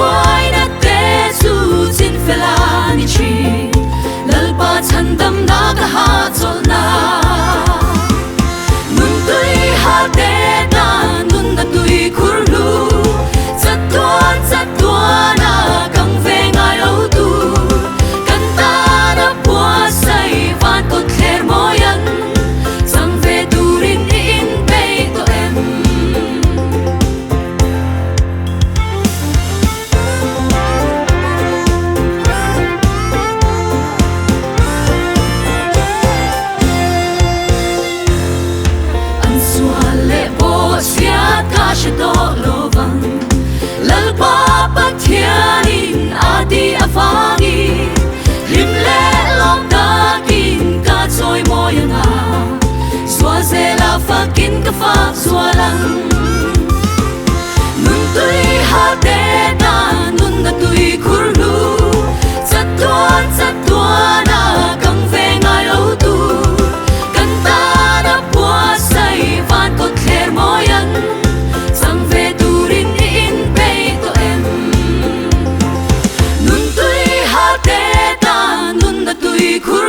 quay na te su chin phela ni chi lalpa chan dam na ka ha chol na nun tui ha te na nun na tui khur lu chat tua na kang ve ngai lo tu kan ta na bua sai van ko kher moyan sang ve turin in pe to em an sua le bo sia ka she do lo van lalpa pathianin adi afangi rim le lom takin ka choi moyanga swa zela fakin ka fa swalang nun tui ha te na nun na tui khurlu chattua na kang ve ngai lo tu kan ta na bua sai van ko kher moyan sang ve turin in pe to em nun tui ha te ta nun na tui khur